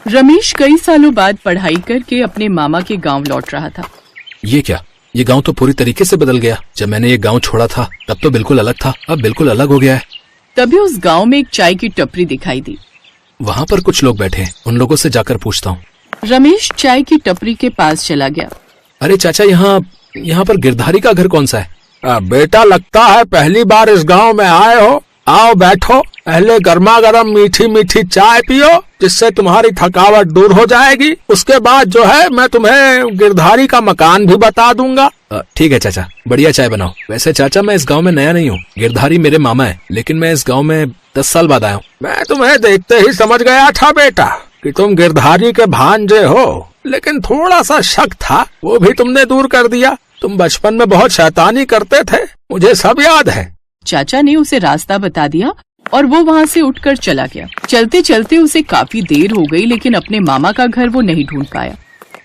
रमेश कई सालों बाद पढ़ाई करके अपने मामा के गांव लौट रहा था। ये क्या, ये गांव तो पूरी तरीके से बदल गया। जब मैंने ये गांव छोड़ा था तब तो बिल्कुल अलग था, अब बिल्कुल अलग हो गया है। तभी उस गांव में एक चाय की टपरी दिखाई दी। वहाँ पर कुछ लोग बैठे हैं, उन लोगों से जाकर पूछता हूँ। रमेश चाय की टपरी के पास चला गया। अरे चाचा, यहाँ पर गिरधारी का घर कौन सा है? बेटा, लगता है पहली बार इस गांव में आए हो। आओ बैठो, पहले गर्मा गर्म मीठी मीठी चाय पियो, जिससे तुम्हारी थकावट दूर हो जाएगी। उसके बाद जो है मैं तुम्हें गिरधारी का मकान भी बता दूंगा। ठीक है चाचा, बढ़िया चाय बनाओ। वैसे चाचा, मैं इस गांव में नया नहीं हूँ, गिरधारी मेरे मामा है, लेकिन मैं इस गांव में 10 साल बाद आया हूँ। मैं तुम्हें देखते ही समझ गया था बेटा कि तुम गिरधारी के भांजे हो, लेकिन थोड़ा सा शक था, वो भी तुमने दूर कर दिया। तुम बचपन में बहुत शैतानी करते थे, मुझे सब याद है। चाचा ने उसे रास्ता बता दिया और वो वहाँ से उठकर चला गया। चलते चलते उसे काफी देर हो गई, लेकिन अपने मामा का घर वो नहीं ढूंढ पाया।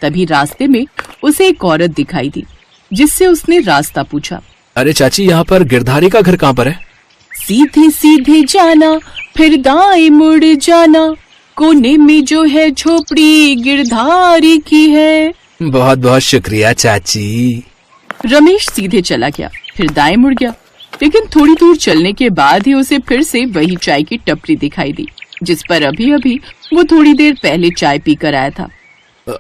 तभी रास्ते में उसे एक औरत दिखाई दी, जिससे उसने रास्ता पूछा। अरे चाची, यहाँ पर गिरधारी का घर कहाँ पर है? सीधे सीधे जाना, फिर दाएं मुड़ जाना, कोने में जो है झोपड़ी गिरधारी की है। बहुत बहुत शुक्रिया चाची। रमेश सीधे चला गया, फिर दाएं मुड़ गया, लेकिन थोड़ी दूर चलने के बाद ही उसे फिर से वही चाय की टपरी दिखाई दी, जिस पर अभी अभी वो थोड़ी देर पहले चाय पीकर आया था।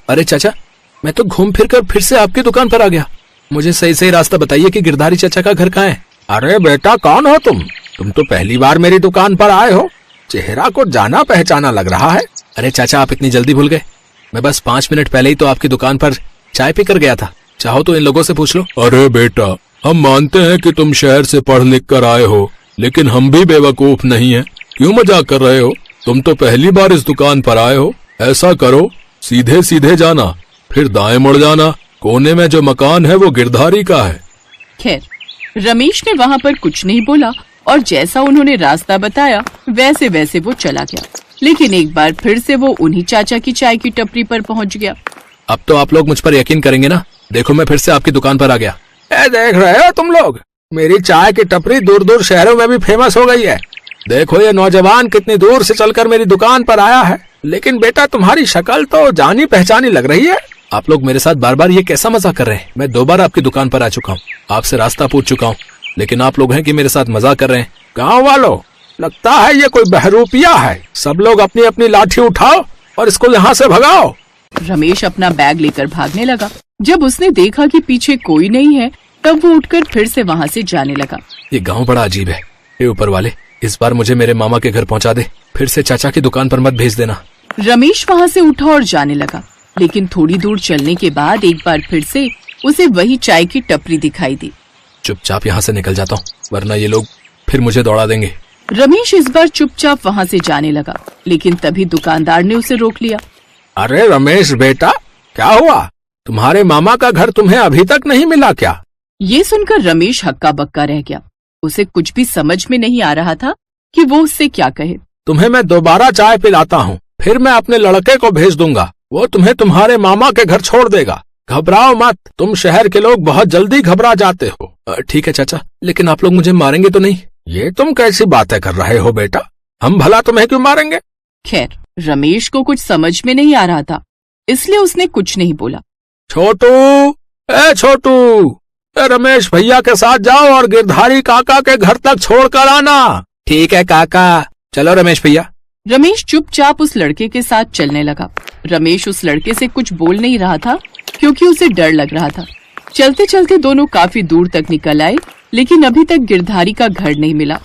अरे चाचा, मैं तो घूम फिर कर फिर से आपकी दुकान पर आ गया। मुझे सही सही रास्ता बताइए कि गिरधारी चाचा का घर कहाँ है? अरे बेटा, कौन हो तुम तो पहली बार मेरी दुकान पर आए हो। चेहरा को जाना पहचाना लग रहा है। अरे चाचा, आप इतनी जल्दी भूल गए? मैं बस 5 मिनट पहले ही तो आपकी दुकान पर चाय पीकर गया था। चाहो तो इन लोगों से पूछ लो। अरे बेटा, हम मानते हैं कि तुम शहर से पढ़ लिख कर आए हो, लेकिन हम भी बेवकूफ नहीं हैं। क्यों मजाक कर रहे हो? तुम तो पहली बार इस दुकान पर आए हो। ऐसा करो, सीधे सीधे जाना, फिर दाएं मुड़ जाना, कोने में जो मकान है वो गिरधारी का है। खैर, रमेश ने वहाँ पर कुछ नहीं बोला और जैसा उन्होंने रास्ता बताया वैसे वैसे वो चला गया। लेकिन एक बार फिर से वो उन्हीं चाचा की चाय की टपरी पर पहुँच गया। अब तो आप लोग मुझ पर यकीन करेंगे ना? देखो, मैं फिर से आपकी दुकान पर आ गया। देख रहे हो तुम लोग, मेरी चाय की टपरी दूर दूर शहरों में भी फेमस हो गई है। देखो ये नौजवान कितनी दूर से चलकर मेरी दुकान पर आया है। लेकिन बेटा, तुम्हारी शक्ल तो जानी पहचानी लग रही है। आप लोग मेरे साथ बार बार ये कैसा मजाक कर रहे हैं? मैं 2 बार आपकी दुकान पर आ चुका हूँ, आपसे रास्ता पूछ चुका हूँ, लेकिन आप लोग हैं कि मेरे साथ मजाक कर रहे हैं। गाँव वालों, लगता है ये कोई बहरूपिया है। सब लोग अपनी अपनी लाठी उठाओ और इसको यहाँ से भगाओ। रमेश अपना बैग लेकर भागने लगा। जब उसने देखा कि पीछे कोई नहीं है, तब वो उठकर फिर से वहाँ से जाने लगा। ये गांव बड़ा अजीब है। हे ऊपर वाले, इस बार मुझे मेरे मामा के घर पहुँचा दे, फिर से चाचा की दुकान पर मत भेज देना। रमेश वहाँ से उठा और जाने लगा, लेकिन थोड़ी दूर चलने के बाद एक बार फिर से उसे वही चाय की टपरी दिखाई दी। चुपचाप यहाँ से निकल जाता हूँ, वरना ये लोग फिर मुझे दौड़ा देंगे। रमेश इस बार चुपचाप वहाँ से जाने लगा, लेकिन तभी दुकानदार ने उसे रोक लिया। अरे रमेश बेटा, क्या हुआ? तुम्हारे मामा का घर तुम्हें अभी तक नहीं मिला क्या? ये सुनकर रमेश हक्का बक्का रह गया। उसे कुछ भी समझ में नहीं आ रहा था कि वो उससे क्या कहे। तुम्हें मैं दोबारा चाय पिलाता हूँ, फिर मैं अपने लड़के को भेज दूंगा, वो तुम्हें तुम्हारे मामा के घर छोड़ देगा। घबराओ मत, तुम शहर के लोग बहुत जल्दी घबरा जाते हो। ठीक है चाचा, लेकिन आप लोग मुझे मारेंगे तो नहीं? ये तुम कैसी बातें कर रहे हो बेटा? हम भला तुम्हें क्यों मारेंगे? खैर, रमेश को कुछ समझ में नहीं आ रहा था, इसलिए उसने कुछ नहीं बोला। छोटू, रमेश भैया के साथ जाओ और गिरधारी काका के घर तक छोड़कर आना। ठीक है काका, चलो रमेश भैया। रमेश चुपचाप उस लड़के के साथ चलने लगा। रमेश उस लड़के से कुछ बोल नहीं रहा था, क्योंकि उसे डर लग रहा था। चलते चलते दोनों काफी दूर तक निकल आए, लेकिन अभी तक गिरधारी का घर नहीं मिला।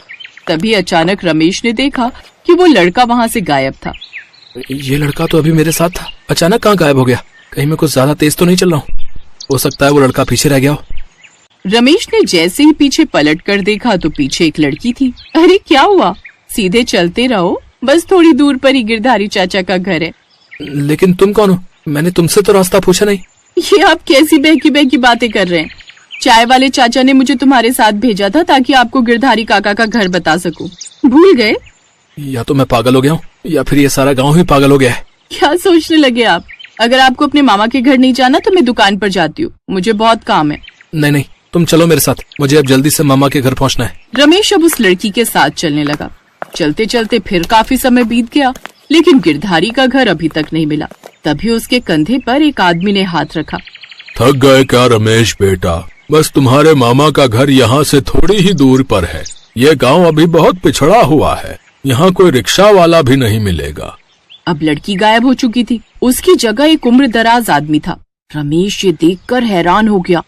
तभी अचानक रमेश ने देखा कि वो लड़का वहाँ से गायब था। ये लड़का तो अभी मेरे साथ था, अचानक कहाँ गायब हो गया? कहीं मैं कुछ ज्यादा तेज तो नहीं चल रहा हूँ? हो सकता है वो लड़का पीछे रह गया हो। रमेश ने जैसे ही पीछे पलट कर देखा तो पीछे एक लड़की थी। अरे क्या हुआ? सीधे चलते रहो, बस थोड़ी दूर पर ही गिरधारी चाचा का घर है। लेकिन तुम कौन हो? मैंने तुमसे तो रास्ता पूछा नहीं। ये आप कैसी बहकी बहकी बातें कर रहे हैं? चाय वाले चाचा ने मुझे तुम्हारे साथ भेजा था ताकि आपको गिरधारी काका का घर बता सकूं। भूल गए? या तो मैं पागल हो गया हूँ, या फिर ये सारा गाँव ही पागल हो गया है। क्या सोचने लगे आप? अगर आपको अपने मामा के घर नहीं जाना तो मैं दुकान पर जाती हूँ, मुझे बहुत काम है। नहीं, तुम चलो मेरे साथ, मुझे अब जल्दी से मामा के घर पहुँचना है। रमेश अब उस लड़की के साथ चलने लगा। चलते चलते फिर काफी समय बीत गया लेकिन गिरधारी का घर अभी तक नहीं मिला। तभी उसके कंधे पर एक आदमी ने हाथ रखा। थक गए क्या रमेश बेटा? बस तुम्हारे मामा का घर यहाँ से थोड़ी ही दूर पर है। ये गांव अभी बहुत पिछड़ा हुआ है, यहाँ कोई रिक्शा वाला भी नहीं मिलेगा। अब लड़की गायब हो चुकी थी। उसकी जगह एक उम्रदराज आदमी था। रमेश ये देखकर हैरान हो गया।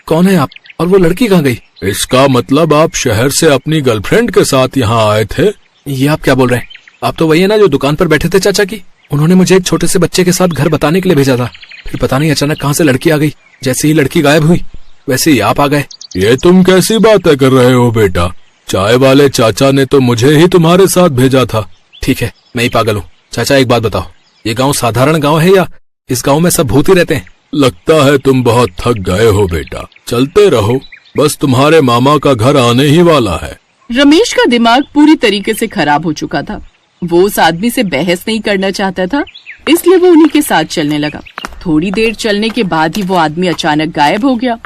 कौन है आप और वो लड़की कहाँ गई? इसका मतलब आप शहर से अपनी गर्लफ्रेंड के साथ यहाँ आए थे? ये आप क्या बोल रहे हैं? आप तो वही है ना जो दुकान पर बैठे थे चाचा की? उन्होंने मुझे एक छोटे से बच्चे के साथ घर बताने के लिए भेजा था। फिर पता नहीं अचानक कहाँ से लड़की आ गई। जैसे ही लड़की गायब हुई वैसे ही आप आ गए। ये तुम कैसी बातें कर रहे हो बेटा? चाय वाले चाचा ने तो मुझे ही तुम्हारे साथ भेजा था। ठीक है, मैं ही पागल हूँ। चाचा एक बात बताओ, ये गांव साधारण गांव है या इस गांव में सब भूत ही रहते हैं? लगता है तुम बहुत थक गए हो बेटा, चलते रहो, बस तुम्हारे मामा का घर आने ही वाला है। रमेश का दिमाग पूरी तरीके से खराब हो चुका था। वो उस आदमी से बहस नहीं करना चाहता था, इसलिए वो उन्हीं के साथ चलने लगा। थोड़ी देर चलने के बाद ही वो आदमी अचानक गायब हो गया।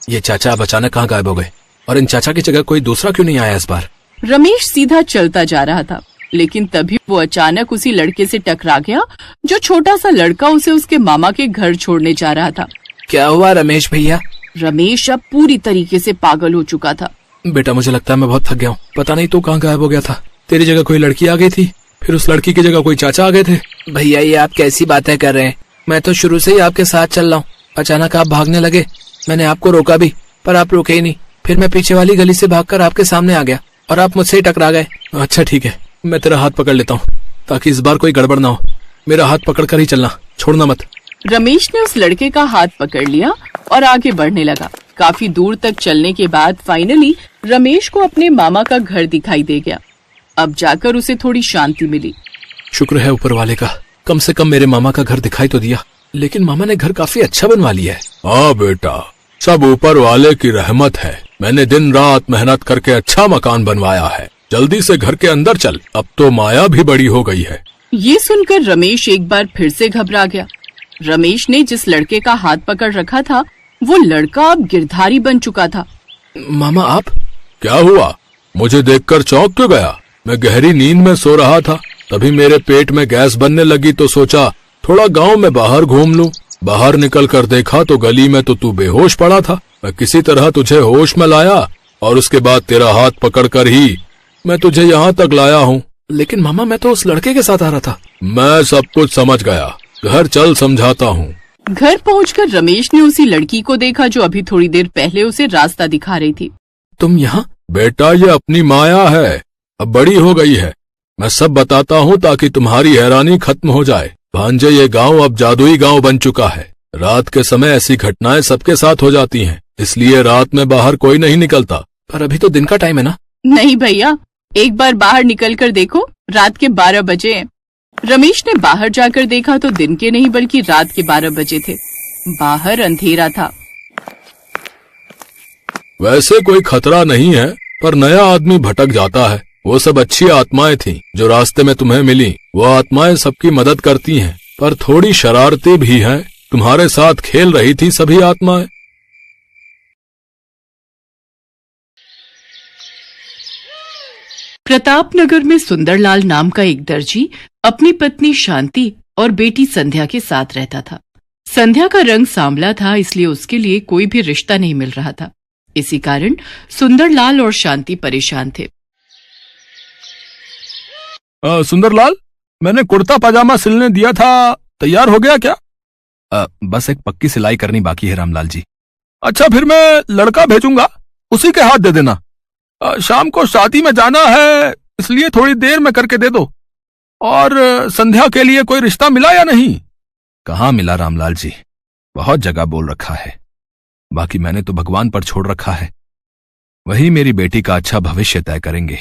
ये चाचा अब अचानक कहाँ गायब हो गए? और इन चाचा की जगह कोई दूसरा क्यों नहीं आया इस बार? रमेश सीधा चलता जा रहा था, लेकिन तभी वो अचानक उसी लड़के से टकरा गया जो छोटा सा लड़का उसे उसके मामा के घर छोड़ने जा रहा था। क्या हुआ रमेश भैया? रमेश अब पूरी तरीके से पागल हो चुका था। बेटा मुझे लगता है मैं बहुत थक गया हूँ। पता नहीं तू कहाँ गायब हो गया था। तेरी जगह कोई लड़की आ गई थी, फिर उस लड़की की जगह कोई चाचा आ गए थे। भैया ये आप कैसी बातें कर रहे हैं? मैं तो शुरू से ही आपके साथ चल रहा हूँ। अचानक आप भागने लगे, मैंने आपको रोका भी पर आप रुके ही नहीं। फिर मैं पीछे वाली गली से भागकर आपके सामने आ गया और आप मुझसे ही टकरा गए। अच्छा ठीक है, मैं तेरा हाथ पकड़ लेता हूँ ताकि इस बार कोई गड़बड़ ना हो। मेरा हाथ पकड़ कर ही चलना, छोड़ना मत। रमेश ने उस लड़के का हाथ पकड़ लिया और आगे बढ़ने लगा। काफी दूर तक चलने के बाद फाइनली रमेश को अपने मामा का घर दिखाई दे गया। अब जाकर उसे थोड़ी शांति मिली। शुक्र है ऊपर वाले का, कम से कम मेरे मामा का घर दिखाई तो दिया। लेकिन मामा ने घर काफी अच्छा बनवा लिया है। हाँ बेटा, सब ऊपर वाले की रहमत है। मैंने दिन रात मेहनत करके अच्छा मकान बनवाया है। जल्दी से घर के अंदर चल, अब तो माया भी बड़ी हो गई है। ये सुनकर रमेश एक बार फिर से घबरा गया। रमेश ने जिस लड़के का हाथ पकड़ रखा था वो लड़का अब गिरधारी बन चुका था। मामा आप? क्या हुआ? मुझे देखकर चौंक क्यों गया? मैं गहरी नींद में सो रहा था, तभी मेरे पेट में गैस बनने लगी तो सोचा थोड़ा गांव में बाहर घूम लूं। बाहर निकल कर देखा तो गली में तो तू बेहोश पड़ा था। मैं किसी तरह तुझे होश में लाया और उसके बाद तेरा हाथ पकड़कर ही मैं तुझे यहाँ तक लाया हूँ। लेकिन मामा मैं तो उस लड़के के साथ आ रहा था। मैं सब कुछ समझ गया, घर चल समझाता हूँ। घर पहुंचकर रमेश ने उसी लड़की को देखा जो अभी थोड़ी देर पहले उसे रास्ता दिखा रही थी। तुम यहाँ? बेटा ये अपनी माया है, अब बड़ी हो गई है। मैं सब बताता हूँ ताकि तुम्हारी हैरानी खत्म हो जाए। भांजे ये गांव अब जादुई गांव बन चुका है। रात के समय ऐसी घटनाएं सबके साथ हो जाती हैं, इसलिए रात में बाहर कोई नहीं निकलता। पर अभी तो दिन का टाइम है ना? नहीं भैया, एक बार बाहर निकल कर देखो, रात के 12 बजे हैं। रमेश ने बाहर जाकर देखा तो दिन के नहीं बल्कि रात के 12 बजे थे। बाहर अंधेरा था। वैसे कोई खतरा नहीं है, पर नया आदमी भटक जाता है। वो सब अच्छी आत्माएं थीं जो रास्ते में तुम्हें मिली। वो आत्माएं सबकी मदद करती हैं, पर थोड़ी शरारती भी हैं। तुम्हारे साथ खेल रही थी सभी आत्माएं। प्रतापनगर में सुंदरलाल नाम का एक दर्जी अपनी पत्नी शांति और बेटी संध्या के साथ रहता था। संध्या का रंग सांवला था, इसलिए उसके लिए कोई भी रिश्ता नहीं मिल रहा था। इसी कारण सुंदरलाल और शांति परेशान थे। सुंदरलाल, मैंने कुर्ता पजामा सिलने दिया था, तैयार हो गया क्या? बस एक पक्की सिलाई करनी बाकी है रामलाल जी। अच्छा, फिर मैं लड़का भेजूंगा, उसी के हाथ दे देना। शाम को शादी में जाना है, इसलिए थोड़ी देर में करके दे दो। और संध्या के लिए कोई रिश्ता मिला या नहीं? कहाँ मिला रामलाल जी, बहुत जगह बोल रखा है। बाकी मैंने तो भगवान पर छोड़ रखा है, वही मेरी बेटी का अच्छा भविष्य तय करेंगे।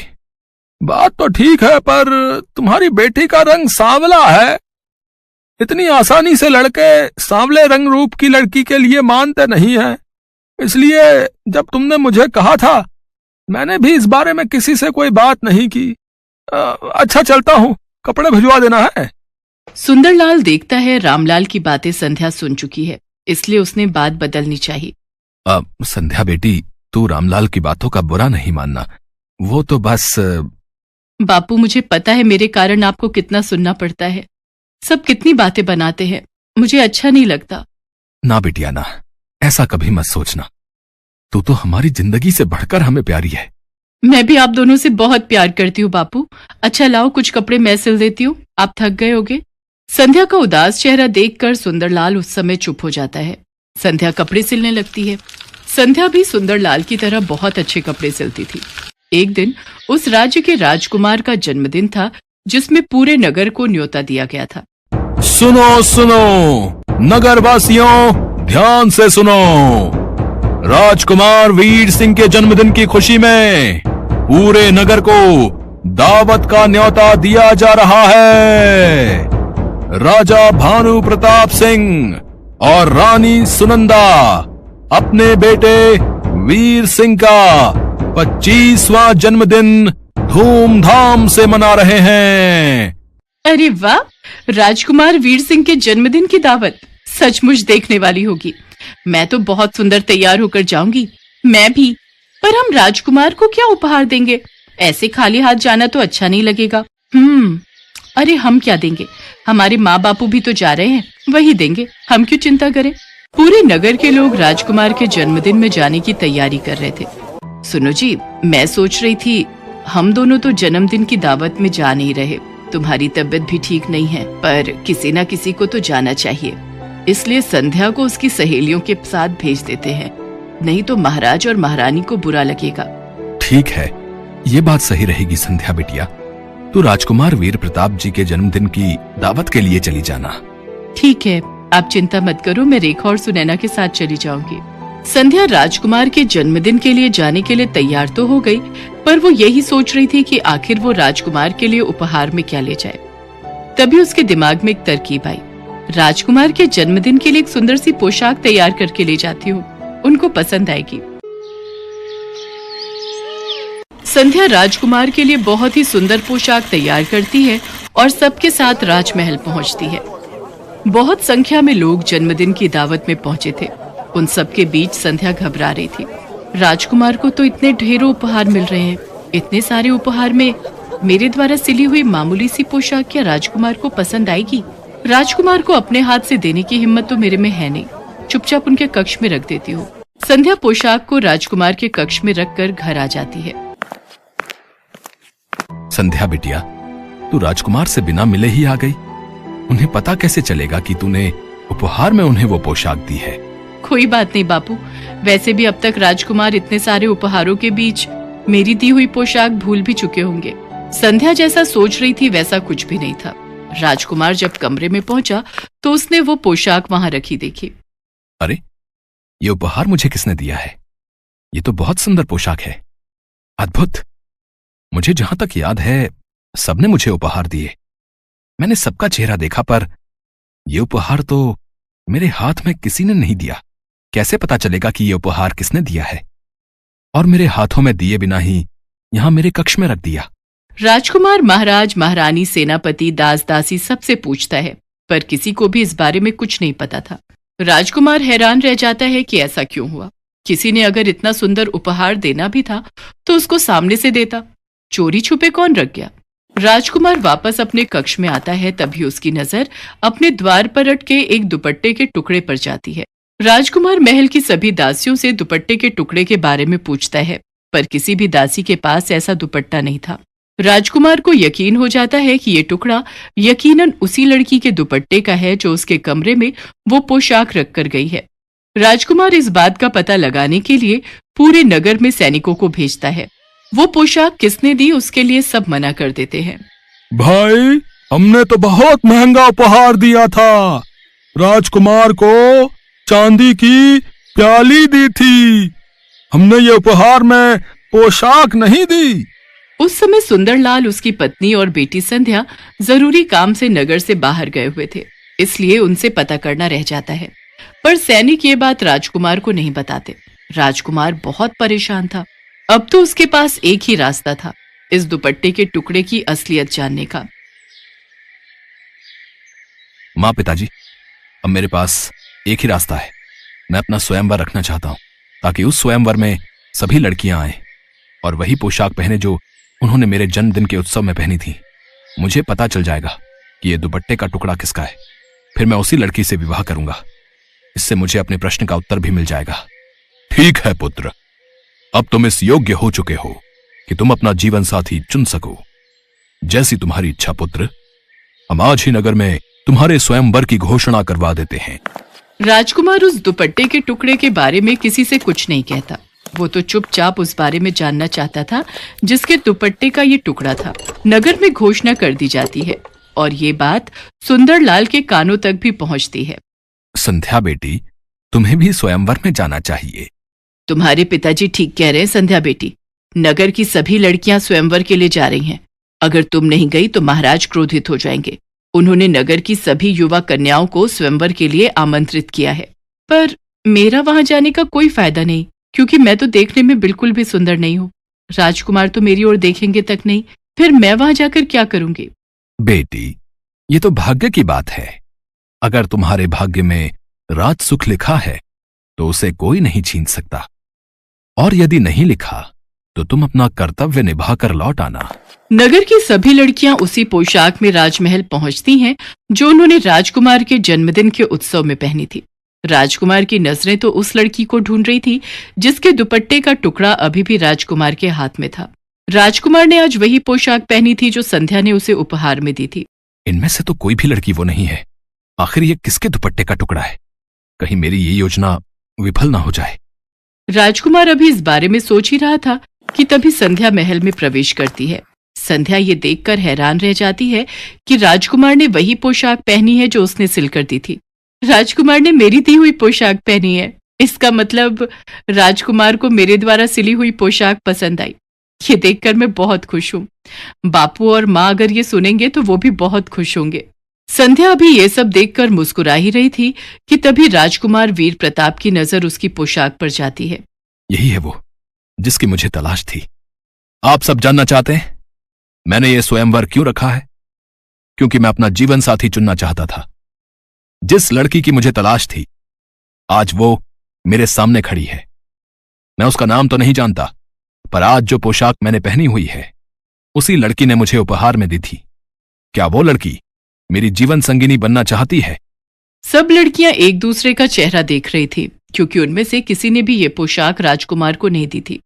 बात तो ठीक है, पर तुम्हारी बेटी का रंग सांवला है। इतनी आसानी से लड़के सांवले रंग रूप की लड़की के लिए मानते नहीं हैं। इसलिए जब तुमने मुझे कहा था, मैंने भी इस बारे में किसी से कोई बात नहीं की। अच्छा चलता हूँ, कपड़े भिजवा देना है। सुंदरलाल देखता है रामलाल की बातें संध्या सुन चुकी है, इसलिए उसने बात बदलनी चाहिए। संध्या बेटी, तू रामलाल की बातों का बुरा नहीं मानना। वो तो बस बापू, मुझे पता है मेरे कारण आपको कितना सुनना पड़ता है। सब कितनी बातें बनाते हैं, मुझे अच्छा नहीं लगता। ना बिटिया ना, ऐसा कभी मत सोचना। तू तो हमारी जिंदगी से बढ़कर हमें प्यारी है। मैं भी आप दोनों से बहुत प्यार करती हूँ बापू। अच्छा लाओ, कुछ कपड़े मैं सिल देती हूँ, आप थक गए होगे। संध्या का उदास चेहरा देखकर सुंदरलाल उस समय चुप हो जाता है। संध्या कपड़े सिलने लगती है। संध्या भी सुंदरलाल की तरह बहुत अच्छे कपड़े सिलती थी। एक दिन उस राज्य के राजकुमार का जन्मदिन था, जिसमें पूरे नगर को न्योता दिया गया था। सुनो सुनो नगरवासियों, ध्यान से सुनो। राजकुमार वीर सिंह के जन्मदिन की खुशी में पूरे नगर को दावत का न्योता दिया जा रहा है। राजा भानु प्रताप सिंह और रानी सुनंदा अपने बेटे वीर सिंह का 25वां जन्मदिन धूमधाम से मना रहे हैं। अरे वाह, राजकुमार वीर सिंह के जन्मदिन की दावत सचमुच देखने वाली होगी। मैं तो बहुत सुंदर तैयार होकर जाऊंगी। मैं भी। पर हम राजकुमार को क्या उपहार देंगे? ऐसे खाली हाथ जाना तो अच्छा नहीं लगेगा। अरे हम क्या देंगे? हमारे माँ बापू भी तो जा रहे हैं, वही देंगे। हम क्यों चिंता करें? पूरे नगर के लोग राजकुमार के जन्मदिन में जाने की तैयारी कर रहे थे। सुनो जी, मैं सोच रही थी हम दोनों तो जन्मदिन की दावत में जा नहीं रहे। तुम्हारी तबीयत भी ठीक नहीं है, पर किसी न किसी को तो जाना चाहिए। इसलिए संध्या को उसकी सहेलियों के साथ भेज देते हैं, नहीं तो महाराज और महारानी को बुरा लगेगा। ठीक है, ये बात सही रहेगी संध्या बिटिया। तू राजकुमार वीर प्रताप जी के जन्मदिन की दावत के लिए चली जाना। ठीक है, आप चिंता मत करो, मैं रेखा और सुनैना के साथ चली जाऊंगी। संध्या राजकुमार के जन्मदिन के लिए जाने के लिए तैयार तो हो गई, पर वो यही सोच रही थी कि आखिर वो राजकुमार के लिए उपहार में क्या ले जाए। तभी उसके दिमाग में एक तरकीब आई। राजकुमार के जन्मदिन के लिए एक सुंदर सी पोशाक तैयार करके ले जाती हूँ, उनको पसंद आएगी। संध्या राजकुमार के लिए बहुत ही सुंदर पोशाक तैयार करती है और सबके साथ राजमहल पहुँचती है। बहुत संख्या में लोग जन्मदिन की दावत में पहुँचे थे। उन सबके बीच संध्या घबरा रही थी। राजकुमार को तो इतने ढेरों उपहार मिल रहे हैं, इतने सारे उपहार में मेरे द्वारा सिली हुई मामूली सी पोशाक क्या राजकुमार को पसंद आएगी? राजकुमार को अपने हाथ से देने की हिम्मत तो मेरे में है नहीं। चुपचाप उनके कक्ष में रख देती हूँ। संध्या पोशाक को राजकुमार के कक्ष में रखकर घर आ जाती है। संध्या बिटिया, तू राजकुमार से बिना मिले ही आ गई। उन्हें पता कैसे चलेगा कि तूने उपहार में उन्हें वो पोशाक दी है? कोई बात नहीं बापू, वैसे भी अब तक राजकुमार इतने सारे उपहारों के बीच मेरी दी हुई पोशाक भूल भी चुके होंगे। संध्या जैसा सोच रही थी वैसा कुछ भी नहीं था। राजकुमार जब कमरे में पहुंचा तो उसने वो पोशाक वहां रखी देखी। अरे, ये उपहार मुझे किसने दिया है? ये तो बहुत सुंदर पोशाक है, अद्भुत। मुझे जहां तक याद है सबने मुझे उपहार दिए। मैंने सबका चेहरा देखा, पर ये उपहार तो मेरे हाथ में किसी ने नहीं दिया। कैसे पता चलेगा कि ये उपहार किसने दिया है? और मेरे हाथों में दिए बिना ही यहां मेरे कक्ष में रख दिया। राजकुमार महाराज, महारानी, सेनापति, दास दासी सबसे पूछता है, पर किसी को भी इस बारे में कुछ नहीं पता था। राजकुमार हैरान रह जाता है कि ऐसा क्यों हुआ। किसी ने अगर इतना सुंदर उपहार देना भी था तो उसको सामने से देता, चोरी छुपे कौन रख गया? राजकुमार वापस अपने कक्ष में आता है, तभी उसकी नजर अपने द्वार पर अटके एक दुपट्टे के टुकड़े पर जाती है। राजकुमार महल की सभी दासियों से दुपट्टे के टुकड़े के बारे में पूछता है, पर किसी भी दासी के पास ऐसा दुपट्टा नहीं था। राजकुमार को यकीन हो जाता है कि ये टुकड़ा यकीनन उसी लड़की के दुपट्टे का है जो उसके कमरे में वो पोशाक रख कर गई है। राजकुमार इस बात का पता लगाने के लिए पूरे नगर में सैनिकों को भेजता है। वो पोशाक किसने दी उसके लिए सब मना कर देते हैं। भाई, हमने तो बहुत महंगा उपहार दिया था। राजकुमार को चांदी की प्याली दी थी, हमने ये उपहार में पोशाक नहीं दी। उस समय सुंदरलाल, उसकी पत्नी और बेटी संध्या जरूरी काम से नगर से बाहर गए हुए थे, इसलिए उनसे पता करना रह जाता है। पर सैनिक ये बात राजकुमार को नहीं बताते। राजकुमार बहुत परेशान था। अब तो उसके पास एक ही रास्ता था, इस दुपट्टे के टुकड़े की असलियत जानने का। माँ, पिताजी, अब मेरे पास एक ही रास्ता है। मैं अपना स्वयंवर रखना चाहता हूँ, ताकि उस स्वयंवर में सभी लड़कियां आए और वही पोशाक पहने जो उन्होंने मेरे जन्मदिन के उत्सव में पहनी थी। मुझे पता चल जाएगा कि ये दुपट्टे का टुकड़ा किसका है, फिर मैं उसी लड़की से विवाह करूंगा। इससे मुझे अपने प्रश्न का उत्तर भी मिल जाएगा। ठीक है पुत्र, अब तुम इस योग्य हो चुके हो कि तुम अपना जीवन साथी चुन सको। जैसी तुम्हारी इच्छा पुत्र, हम आज ही नगर में तुम्हारे स्वयंवर की घोषणा करवा देते हैं। राजकुमार उस दुपट्टे के टुकड़े के बारे में किसी से कुछ नहीं कहता। वो तो चुपचाप उस बारे में जानना चाहता था जिसके दुपट्टे का ये टुकड़ा था। नगर में घोषणा कर दी जाती है और ये बात सुंदरलाल के कानों तक भी पहुंचती है। संध्या बेटी, तुम्हें भी स्वयंवर में जाना चाहिए। तुम्हारे पिताजी ठीक कह रहे हैं संध्या बेटी। नगर की सभी लड़कियां स्वयंवर के लिए जा रही हैं। अगर तुम नहीं गई तो महाराज क्रोधित हो जाएंगे। उन्होंने नगर की सभी युवा कन्याओं को स्वयंवर के लिए आमंत्रित किया है। पर मेरा वहां जाने का कोई फायदा नहीं, क्योंकि मैं तो देखने में बिल्कुल भी सुंदर नहीं हूँ। राजकुमार तो मेरी ओर देखेंगे तक नहीं, फिर मैं वहां जाकर क्या करूंगी? बेटी, ये तो भाग्य की बात है। अगर तुम्हारे भाग्य में राज सुख लिखा है तो उसे कोई नहीं छीन सकता, और यदि नहीं लिखा तो तुम अपना कर्तव्य निभाकर लौट आना। नगर की सभी लड़कियां उसी पोशाक में राजमहल पहुंचती हैं जो उन्होंने राजकुमार के जन्मदिन के उत्सव में पहनी थी। राजकुमार की नजरें तो उस लड़की को ढूंढ रही थी जिसके दुपट्टे का टुकड़ा अभी भी राजकुमार के हाथ में था। राजकुमार ने आज वही पोशाक पहनी थी जो संध्या ने उसे उपहार में दी थी। इनमें से तो कोई भी लड़की वो नहीं है। आखिर ये किसके दुपट्टे का टुकड़ा है? कहीं मेरी ये योजना विफल ना हो जाए। राजकुमार अभी इस बारे में सोच ही रहा था कि तभी संध्या महल में प्रवेश करती है। संध्या ये देखकर हैरान रह जाती है कि राजकुमार ने वही पोशाक पहनी है जो उसने सिल कर दी थी। राजकुमार ने मेरी दी हुई पोशाक पहनी है। इसका मतलब राजकुमार को मेरे द्वारा सिली हुई पोशाक पसंद आई। ये देखकर मैं बहुत खुश हूँ। बापू और माँ अगर ये सुनेंगे तो वो भी बहुत खुश होंगे। संध्या अभी ये सब देखकर मुस्कुरा ही रही थी कि तभी राजकुमार वीर प्रताप की नजर उसकी पोशाक पर जाती है। यही है वो जिसकी मुझे तलाश थी। आप सब जानना चाहते हैं मैंने ये स्वयंवर क्यों रखा है? क्योंकि मैं अपना जीवन साथी चुनना चाहता था। जिस लड़की की मुझे तलाश थी आज वो मेरे सामने खड़ी है। मैं उसका नाम तो नहीं जानता, पर आज जो पोशाक मैंने पहनी हुई है उसी लड़की ने मुझे उपहार में दी थी। क्या वो लड़की मेरी जीवन संगिनी बनना चाहती है? सब लड़कियां एक दूसरे का चेहरा देख रही थी, क्योंकि उनमें से किसी ने भी ये पोशाक राजकुमार को नहीं दी थी।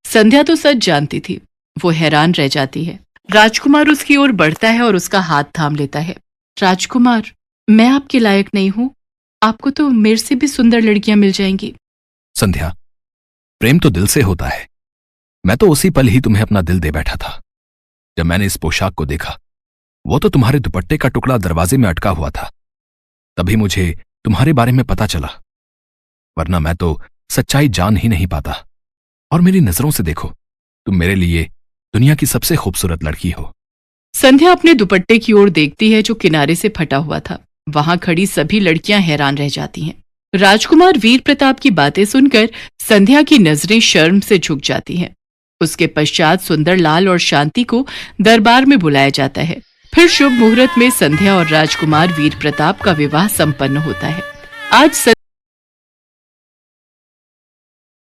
संध्या तो सच जानती थी। वो हैरान रह जाती है। राजकुमार उसकी ओर बढ़ता है और उसका हाथ थाम लेता है। राजकुमार, मैं आपके लायक नहीं हूं। आपको तो मेरे से भी सुंदर लड़कियां मिल जाएंगी। संध्या, प्रेम तो दिल से होता है। मैं तो उसी पल ही तुम्हें अपना दिल दे बैठा था। जब मैंने इस पोशाक को देखा, वो तो तुम्हारे दुपट्टे का टुकड़ा दरवाजे में अटका हुआ था, तभी मुझे तुम्हारे बारे में पता चला, वरना मैं तो सच्चाई जान ही नहीं पाता। और मेरी नजरों से देखो, तुम मेरे लिए दुनिया की सबसे खूबसूरत लड़की हो। संध्या अपने दुपट्टे की ओर देखती है जो किनारे से फटा हुआ था। वहां खड़ी सभी लड़कियां हैरान रह जाती हैं। राजकुमार वीर प्रताप की बातें सुनकर संध्या की नजरें शर्म से झुक जाती हैं। उसके पश्चात सुंदरलाल और शांति को दरबार में बुलाया जाता है। फिर शुभ मुहूर्त में संध्या और राजकुमार वीर प्रताप का विवाह संपन्न होता है। आज